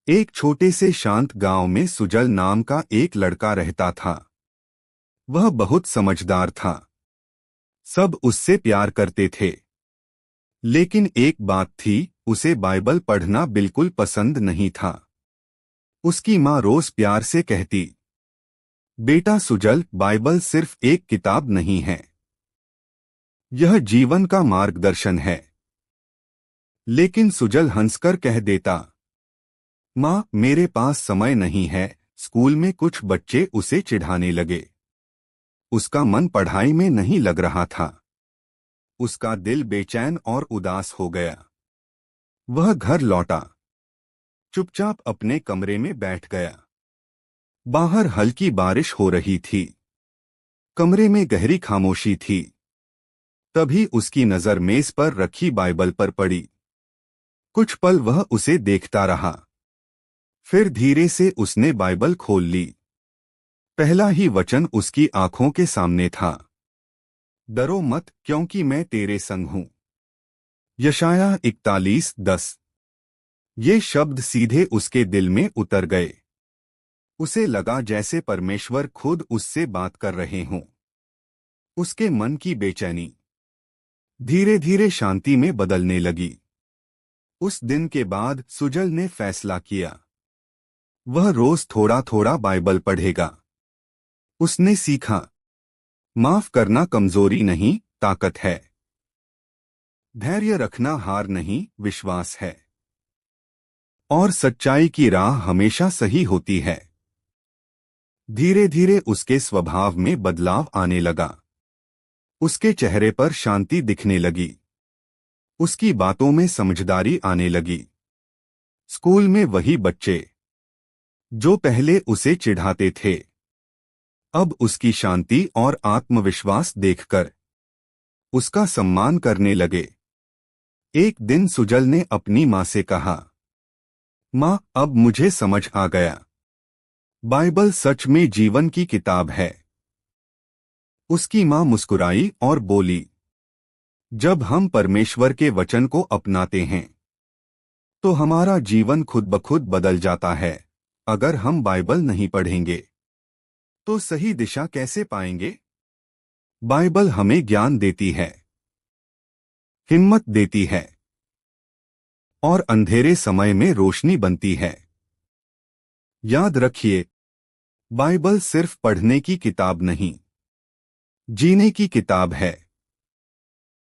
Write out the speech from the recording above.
एक छोटे से शांत गांव में सुजल नाम का एक लड़का रहता था। वह बहुत समझदार था। सब उससे प्यार करते थे। लेकिन एक बात थी, उसे बाइबल पढ़ना बिल्कुल पसंद नहीं था। उसकी माँ रोज प्यार से कहती, बेटा सुजल, बाइबल सिर्फ एक किताब नहीं है, यह जीवन का मार्गदर्शन है। लेकिन सुजल हंसकर कह देता, माँ, मेरे पास समय नहीं है। स्कूल में कुछ बच्चे उसे चिढ़ाने लगे। उसका मन पढ़ाई में नहीं लग रहा था। उसका दिल बेचैन और उदास हो गया। वह घर लौटा, चुपचाप अपने कमरे में बैठ गया। बाहर हल्की बारिश हो रही थी। कमरे में गहरी खामोशी थी। तभी उसकी नजर मेज पर रखी बाइबल पर पड़ी। कुछ पल वह उसे देखता रहा। फिर धीरे से उसने बाइबल खोल ली। पहला ही वचन उसकी आंखों के सामने था। डरो मत, क्योंकि मैं तेरे संग हूं। यशायाह 41:10। ये शब्द सीधे उसके दिल में उतर गए। उसे लगा जैसे परमेश्वर खुद उससे बात कर रहे हों। उसके मन की बेचैनी धीरे धीरे शांति में बदलने लगी। उस दिन के बाद सुजल ने फैसला किया, वह रोज थोड़ा थोड़ा बाइबल पढ़ेगा। उसने सीखा, माफ करना कमजोरी नहीं, ताकत है। धैर्य रखना हार नहीं, विश्वास है। और सच्चाई की राह हमेशा सही होती है। धीरे धीरे उसके स्वभाव में बदलाव आने लगा। उसके चेहरे पर शांति दिखने लगी। उसकी बातों में समझदारी आने लगी। स्कूल में वही बच्चे जो पहले उसे चिढ़ाते थे, अब उसकी शांति और आत्मविश्वास देखकर उसका सम्मान करने लगे। एक दिन सुजल ने अपनी माँ से कहा, माँ, अब मुझे समझ आ गया, बाइबल सच में जीवन की किताब है। उसकी माँ मुस्कुराई और बोली, जब हम परमेश्वर के वचन को अपनाते हैं तो हमारा जीवन खुद ब खुद बदल जाता है। अगर हम बाइबल नहीं पढ़ेंगे तो सही दिशा कैसे पाएंगे? बाइबल हमें ज्ञान देती है, हिम्मत देती है और अंधेरे समय में रोशनी बनती है। याद रखिए, बाइबल सिर्फ पढ़ने की किताब नहीं, जीने की किताब है।